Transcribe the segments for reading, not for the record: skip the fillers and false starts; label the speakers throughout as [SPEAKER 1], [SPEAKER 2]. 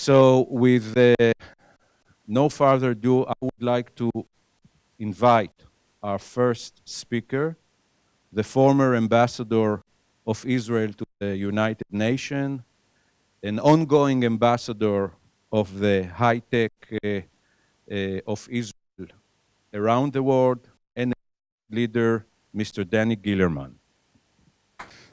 [SPEAKER 1] So with no further ado, I would like to invite our first speaker, the former ambassador of Israel to the United Nations, an ongoing ambassador of the high-tech of Israel around the world, and leader, Mr. Danny Gillerman.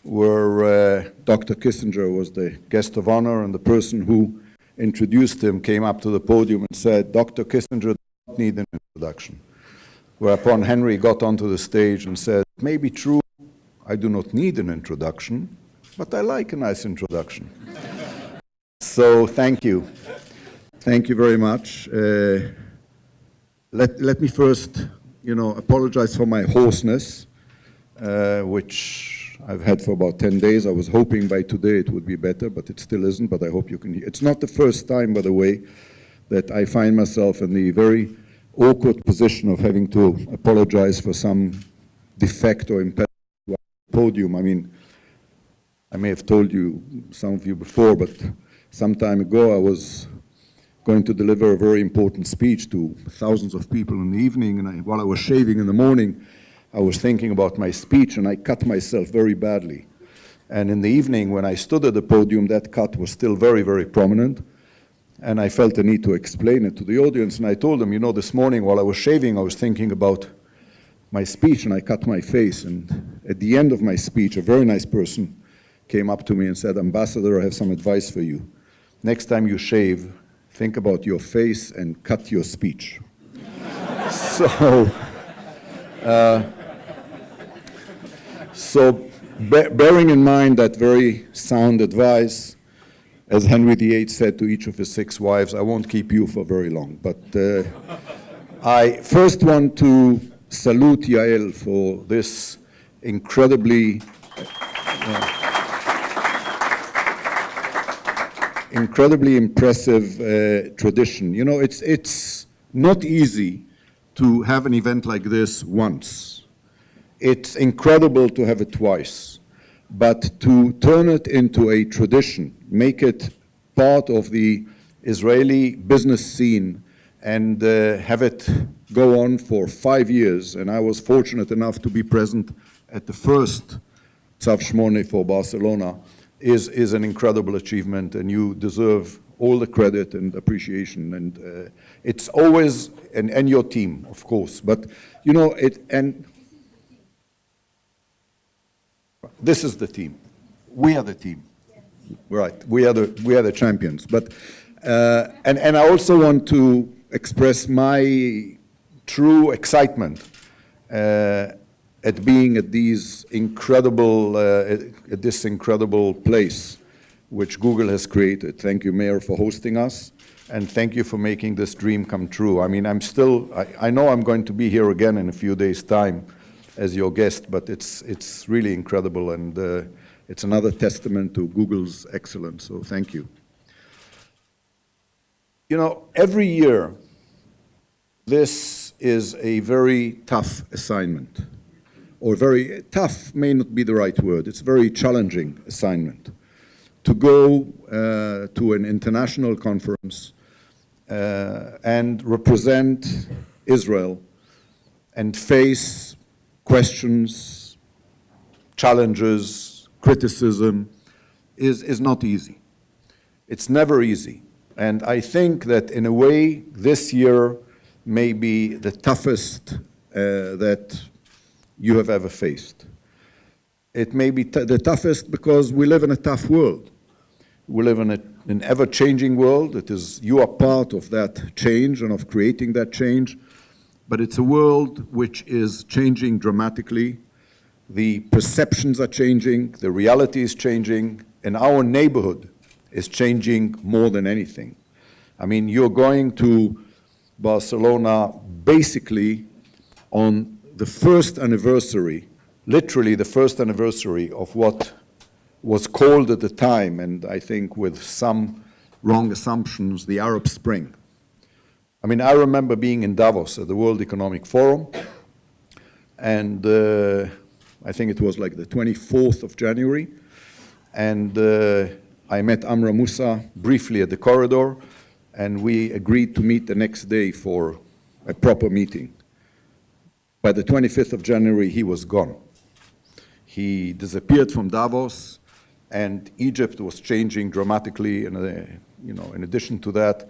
[SPEAKER 2] Where Dr. Kissinger was the guest of honor, and the person who introduced him came up to the podium and said, "Dr. Kissinger does not need an introduction." Whereupon Henry got onto the stage and said, "It may be true, I do not need an introduction, but I like a nice introduction." So thank you. Thank you very much. Let me first, apologize for my hoarseness, which I've had for about 10 days. I was hoping by today it would be better, but it still isn't, but I hope you can hear. It's not the first time, by the way, that I find myself in the very awkward position of having to apologize for some defect or impediment to the podium. I mean, I may have told you, some of you before, but some time ago I was going to deliver a very important speech to thousands of people in the evening, and while I was shaving in the morning, I was thinking about my speech, and I cut myself very badly. And in the evening, when I stood at the podium, that cut was still very, very prominent, and I felt the need to explain it to the audience, and I told them, this morning while I was shaving, I was thinking about my speech, and I cut my face, and at the end of my speech, a very nice person came up to me and said, "Ambassador, I have some advice for you. Next time you shave, think about your face and cut your speech." So bearing in mind that very sound advice, as Henry VIII said to each of his 6 wives, I won't keep you for very long. But I first want to salute Yael for this incredibly impressive tradition. It's not easy to have an event like this once. It's incredible to have it twice, but to turn it into a tradition, make it part of the Israeli business scene, and have it go on for 5 years. And I was fortunate enough to be present at the first Tzav Shmone for Barcelona, is an incredible achievement, and you deserve all the credit and appreciation. And it's always, and your team, of course, but this is the team. We are the team, right? We are the champions. But and I also want to express my true excitement at being at this incredible place which Google has created. Thank you, Mayor, for hosting us, and thank you for making this dream come true. I mean, I know I'm going to be here again in a few days' time as your guest, but it's really incredible, and it's another testament to Google's excellence, so thank you. Every year, this is a very tough assignment, or very tough may not be the right word. It's a very challenging assignment to go to an international conference and represent Israel and face questions, challenges, criticism is not easy. It's never easy. And I think that in a way, this year may be the toughest that you have ever faced. It may be the toughest because we live in a tough world. We live in an ever-changing world. You are part of that change and of creating that change. But it's a world which is changing dramatically. The perceptions are changing, the reality is changing, and our neighborhood is changing more than anything. I mean, you're going to Barcelona basically on the first anniversary, literally the first anniversary of what was called at the time, and I think with some wrong assumptions, the Arab Spring. I mean, I remember being in Davos at the World Economic Forum, and I think it was like the 24th of January, and I met Amra Musa briefly at the corridor, and we agreed to meet the next day for a proper meeting. By the 25th of January, he was gone. He disappeared from Davos, and Egypt was changing dramatically. And, in addition to that,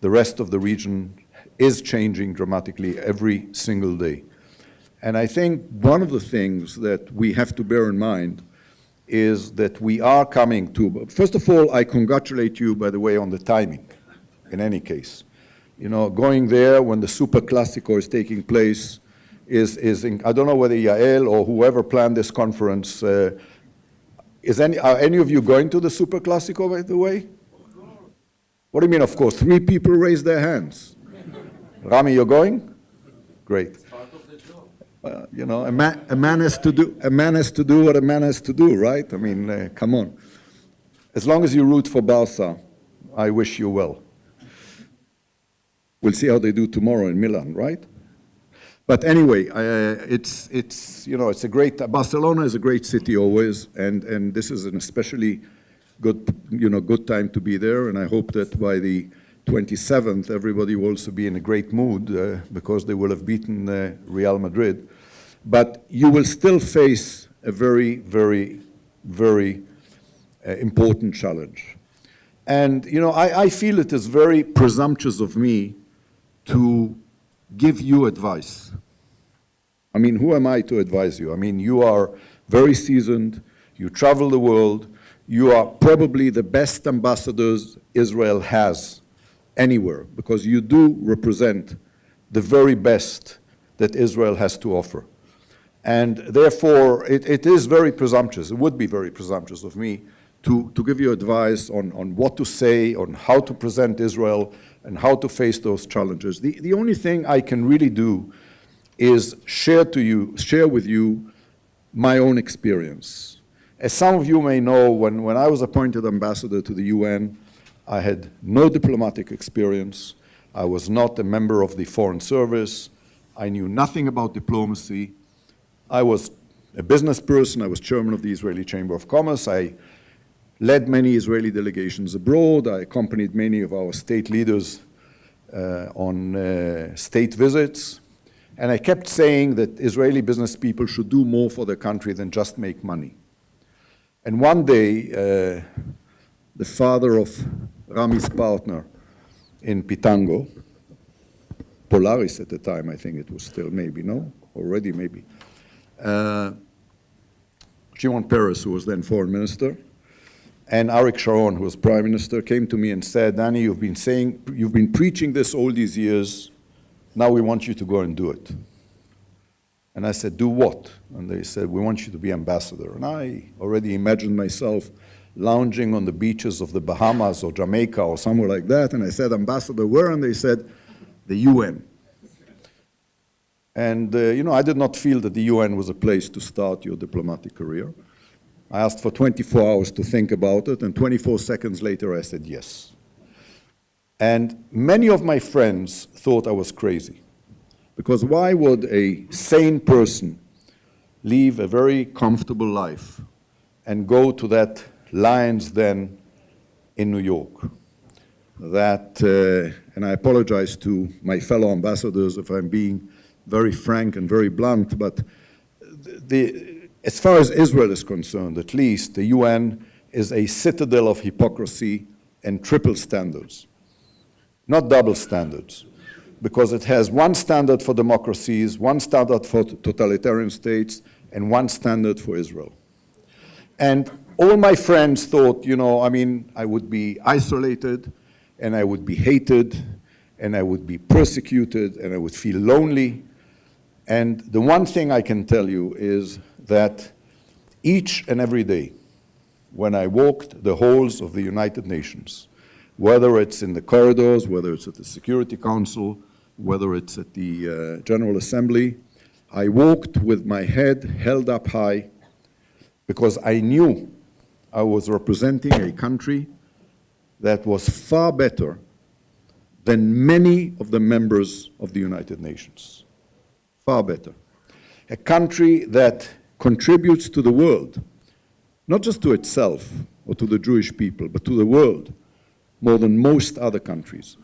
[SPEAKER 2] the rest of the region is changing dramatically every single day. And I think one of the things that we have to bear in mind is that we are coming to, first of all, I congratulate you, by the way, on the timing, in any case. Going there when the Super Classico is taking place I don't know whether Yael or whoever planned this conference, are any of you going to the Super Classico, by the way? What do you mean, of course? 3 people raised their hands. Rami, you're going? Great. A man has to do what a man has to do, right? I mean, come on. As long as you root for Barca, I wish you well. We'll see how they do tomorrow in Milan, right? But anyway, it's a great, Barcelona is a great city always, and this is an especially good time to be there, and I hope that by the 27th, everybody will also be in a great mood because they will have beaten Real Madrid. But you will still face a very, very, very important challenge. And, I feel it is very presumptuous of me to give you advice. I mean, who am I to advise you? I mean, you are very seasoned, you travel the world, you are probably the best ambassadors Israel has anywhere, because you do represent the very best that Israel has to offer. And therefore, it is very presumptuous, it would be very presumptuous of me to give you advice on what to say, on how to present Israel, and how to face those challenges. The only thing I can really do is share with you my own experience. As some of you may know, when I was appointed ambassador to the UN, I had no diplomatic experience. I was not a member of the Foreign Service. I knew nothing about diplomacy. I was a business person. I was chairman of the Israeli Chamber of Commerce. I led many Israeli delegations abroad. I accompanied many of our state leaders on state visits. And I kept saying that Israeli business people should do more for their country than just make money. And one day, the father of Rami's partner in Pitango, Polaris at the time, I think it was still, maybe, no? Already, maybe. Shimon Peres, who was then foreign minister, and Arik Sharon, who was prime minister, came to me and said, Danny, you've been preaching this all these years, now we want you to go and do it. And I said, do what? And they said, we want you to be ambassador. And I already imagined myself lounging on the beaches of the Bahamas or Jamaica or somewhere like that. And I said, ambassador where? And they said, the UN. And, I did not feel that the UN was a place to start your diplomatic career. I asked for 24 hours to think about it, and 24 seconds later I said yes. And many of my friends thought I was crazy. Because why would a sane person leave a very comfortable life and go to that Lion's Den in New York? And I apologize to my fellow ambassadors if I'm being very frank and very blunt, but as far as Israel is concerned, at least, the UN is a citadel of hypocrisy and triple standards, not double standards, because it has one standard for democracies, one standard for totalitarian states, and one standard for Israel. And all my friends thought, I would be isolated, and I would be hated, and I would be persecuted, and I would feel lonely. And the one thing I can tell you is that each and every day, when I walked the halls of the United Nations, whether it's in the corridors, whether it's at the Security Council, whether it's at the General Assembly, I walked with my head held up high because I knew I was representing a country that was far better than many of the members of the United Nations. Far better. A country that contributes to the world, not just to itself, or to the Jewish people, but to the world, more than most other countries.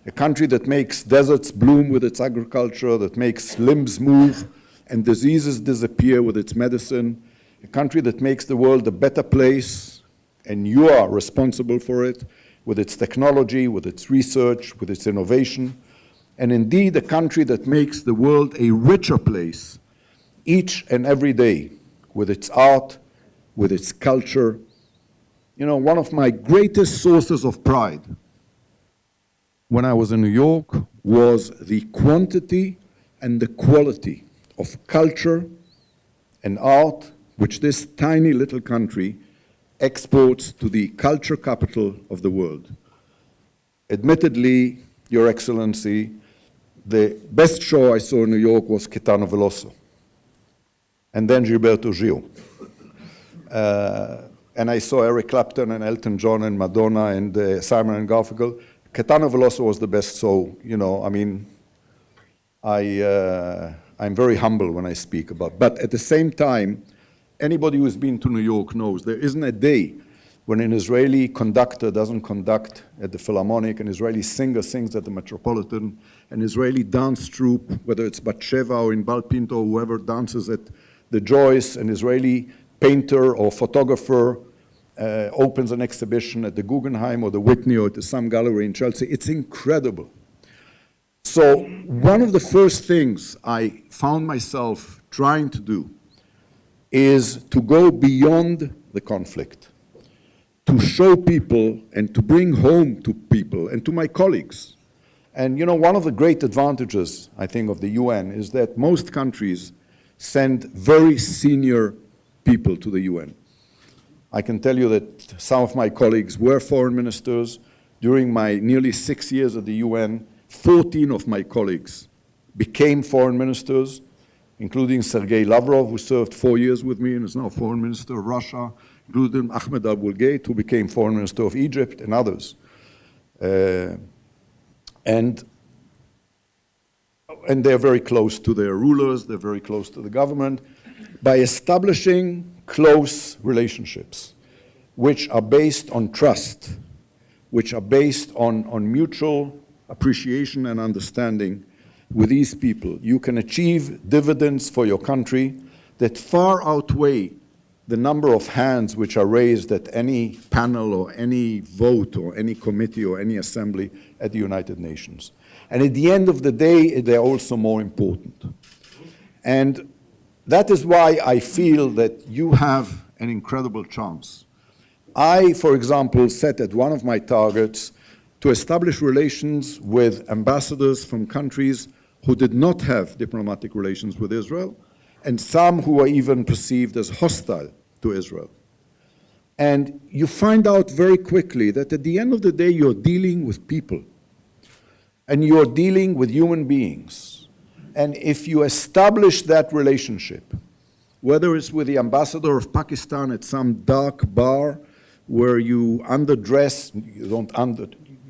[SPEAKER 2] A country that makes deserts bloom with its agriculture, that makes limbs move and diseases disappear with its medicine, a country that makes the world a better place, and you are responsible for it, with its technology, with its research, with its innovation, and indeed a country that makes the world a richer place each and every day, with its art, with its culture. You know, one of my greatest sources of pride when I was in New York was the quantity and the quality of culture and art which this tiny little country exports to the culture capital of the world. Admittedly, Your Excellency, the best show I saw in New York was Caetano Veloso, and then Gilberto Gil. And I saw Eric Clapton and Elton John and Madonna and Simon and Garfunkel. Caetano Veloso was the best, so, you know, I mean, I'm very humble when I speak about, but at the same time, anybody who's been to New York knows there isn't a day when an Israeli conductor doesn't conduct at the Philharmonic, an Israeli singer sings at the Metropolitan, an Israeli dance troupe, whether it's Batsheva or in Balpinto or whoever dances at the Joyce, an Israeli painter or photographer opens an exhibition at the Guggenheim or the Whitney or at the Sam Gallery in Chelsea. It's incredible. So one of the first things I found myself trying to do is to go beyond the conflict, to show people and to bring home to people and to my colleagues. And you know, one of the great advantages, I think, of the UN is that most countries send very senior people to the UN. I can tell you that some of my colleagues were foreign ministers. During my nearly 6 years at the UN, 14 of my colleagues became foreign ministers, including Sergei Lavrov, who served 4 years with me and is now foreign minister of Russia, including Ahmed Abulgait, who became foreign minister of Egypt, and others. And they're very close to their rulers, they're very close to the government, by establishing close relationships, which are based on trust, which are based on mutual appreciation and understanding. With these people, you can achieve dividends for your country that far outweigh the number of hands which are raised at any panel or any vote or any committee or any assembly at the United Nations. And at the end of the day, they're also more important. And that is why I feel that you have an incredible chance. I, for example, set at one of my targets to establish relations with ambassadors from countries who did not have diplomatic relations with Israel, and some who are even perceived as hostile to Israel. And you find out very quickly that at the end of the day, you're dealing with people, and you're dealing with human beings. And if you establish that relationship, whether it's with the ambassador of Pakistan at some dark bar where you underdress, you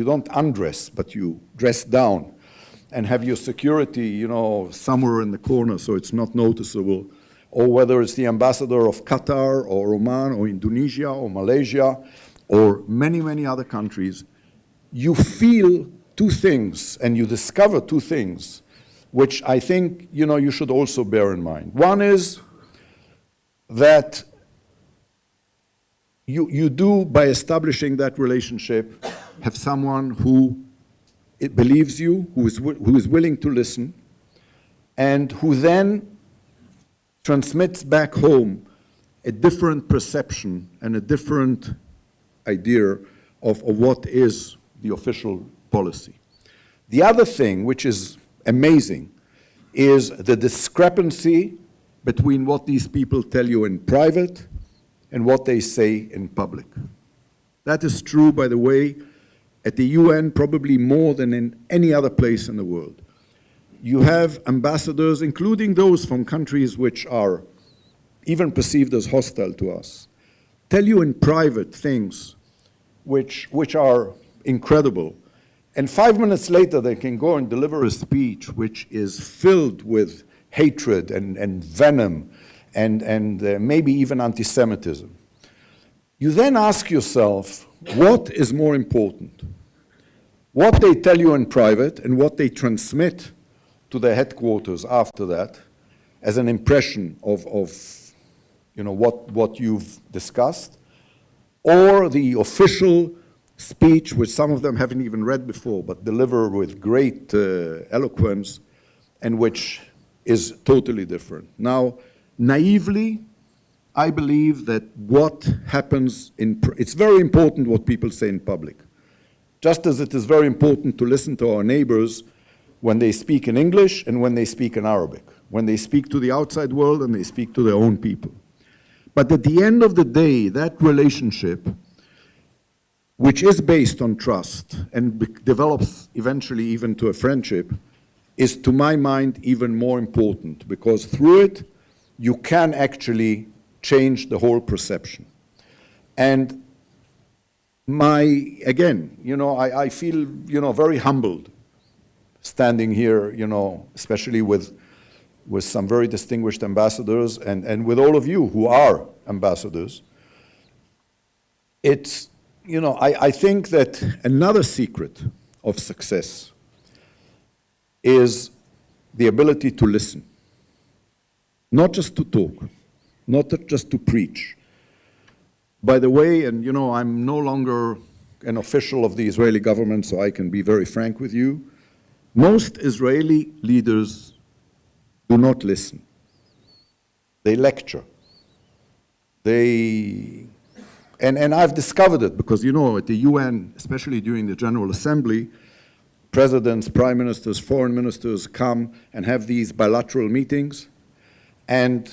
[SPEAKER 2] don't undress, but you dress down and have your security, you know, somewhere in the corner so it's not noticeable, or whether it's the ambassador of Qatar or Oman or Indonesia or Malaysia or many, many other countries, you feel two things and you discover two things which I think, you know, you should also bear in mind. One is that you do, by establishing that relationship, have someone who it believes you, who is willing to listen, and who then transmits back home a different perception and a different idea of what is the official policy. The other thing, which is amazing, is the discrepancy between what these people tell you in private and what they say in public. That is true, by the way, at the UN probably more than in any other place in the world. You have ambassadors, including those from countries which are even perceived as hostile to us, tell you in private things which are incredible. And 5 minutes later, they can go and deliver a speech which is filled with hatred and venom and maybe even anti-Semitism. You then ask yourself, what is more important? What they tell you in private and what they transmit to their headquarters after that as an impression of what you've discussed, or the official speech, which some of them haven't even read before, but deliver with great eloquence, and which is totally different. Now, naively, I believe that what happens it's very important what people say in public. Just as it is very important to listen to our neighbors when they speak in English and when they speak in Arabic, when they speak to the outside world and they speak to their own people. But at the end of the day, that relationship, which is based on trust and develops eventually even to a friendship, is, to my mind, even more important, because through it, you can actually change the whole perception. And again, I feel, very humbled standing here, especially with some very distinguished ambassadors and with all of you who are ambassadors. It's, I think that another secret of success is the ability to listen. Not just to talk, not just to preach. By the way, and I'm no longer an official of the Israeli government, so I can be very frank with you, most Israeli leaders do not listen. They lecture. And I've discovered it because, at the UN, especially during the General Assembly, presidents, prime ministers, foreign ministers come and have these bilateral meetings. And,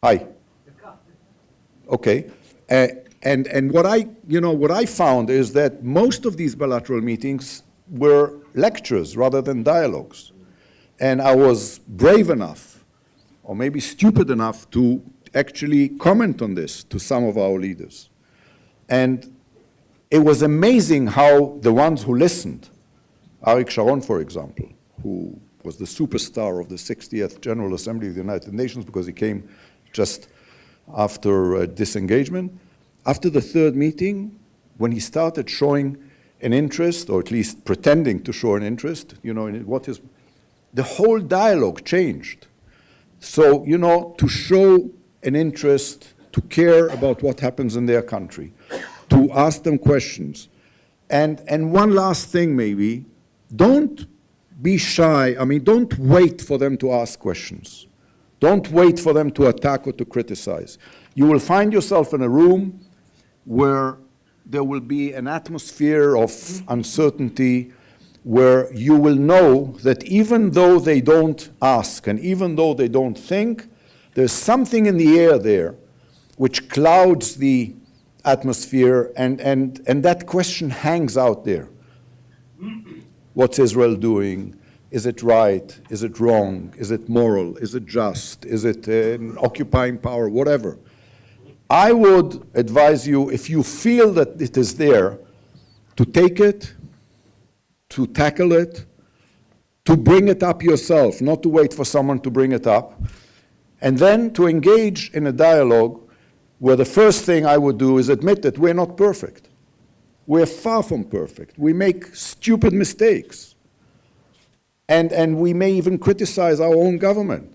[SPEAKER 2] hi. Okay. And what I found is that most of these bilateral meetings were lectures rather than dialogues. And I was brave enough, or maybe stupid enough, to actually comment on this to some of our leaders. And it was amazing how the ones who listened, Arik Sharon, for example, who was the superstar of the 60th General Assembly of the United Nations because he came just after disengagement, after the third meeting, when he started showing an interest, or at least pretending to show an interest, in what is, the whole dialogue changed. So, to show an interest, to care about what happens in their country, to ask them questions. And one last thing maybe, don't be shy. Don't wait for them to ask questions. Don't wait for them to attack or to criticize. You will find yourself in a room where there will be an atmosphere of uncertainty, where you will know that even though they don't ask and even though they don't think, there's something in the air there which clouds the atmosphere, and that question hangs out there. What's Israel doing? Is it right? Is it wrong? Is it moral? Is it just? Is it an occupying power? Whatever. I would advise you, if you feel that it is there, to take it, to tackle it, to bring it up yourself, not to wait for someone to bring it up, and then to engage in a dialogue where the first thing I would do is admit that we're not perfect. We're far from perfect. We make stupid mistakes. And we may even criticize our own government.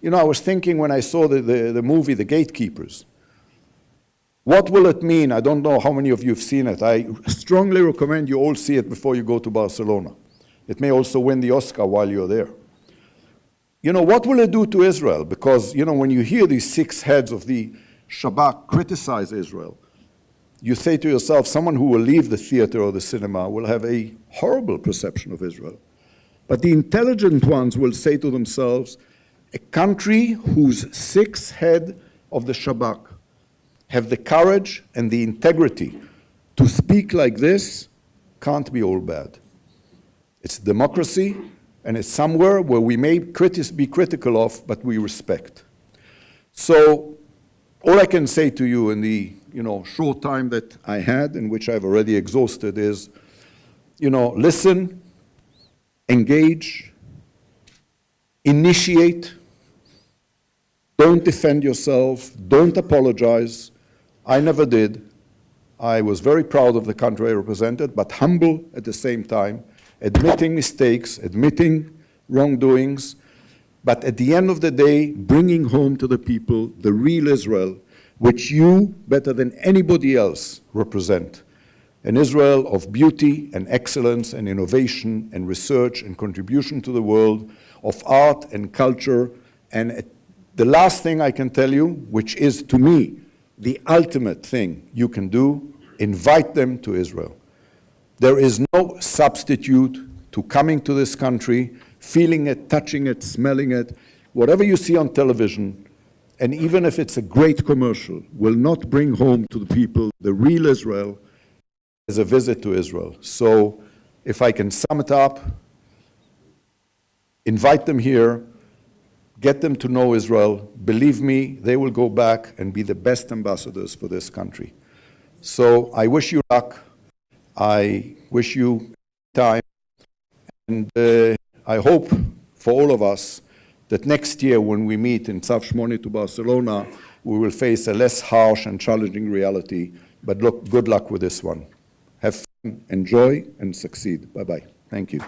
[SPEAKER 2] I was thinking when I saw the movie, The Gatekeepers, what will it mean? I don't know how many of you have seen it. I strongly recommend you all see it before you go to Barcelona. It may also win the Oscar while you're there. What will it do to Israel? Because, when you hear these 6 heads of the Shabak criticize Israel, you say to yourself, someone who will leave the theater or the cinema will have a horrible perception of Israel. But the intelligent ones will say to themselves, a country whose 6 heads of the Shabak have the courage and the integrity to speak like this can't be all bad. It's democracy, and it's somewhere where we may be critical of, but we respect. So all I can say to you in the short time that I had, in which I've already exhausted, is, listen, engage, initiate, Don't defend yourself. Don't apologize. I never did. I was very proud of the country I represented, but humble at the same time, admitting mistakes, admitting wrongdoings, but at the end of the day, bringing home to the people the real Israel, which you, better than anybody else, represent. An Israel of beauty and excellence and innovation and research and contribution to the world, of art and culture. And the last thing I can tell you, which is to me the ultimate thing you can do, invite them to Israel. There is no substitute to coming to this country, feeling it, touching it, smelling it. Whatever you see on television, and even if it's a great commercial, will not bring home to the people the real Israel as a visit to Israel. So if I can sum it up, invite them here, get them to know Israel. Believe me, they will go back and be the best ambassadors for this country. So I wish you luck. I wish you time. And I hope for all of us that next year when we meet in Tzav Shmoni to Barcelona, we will face a less harsh and challenging reality. But look, good luck with this one. Have fun, enjoy, and succeed. Bye-bye. Thank you.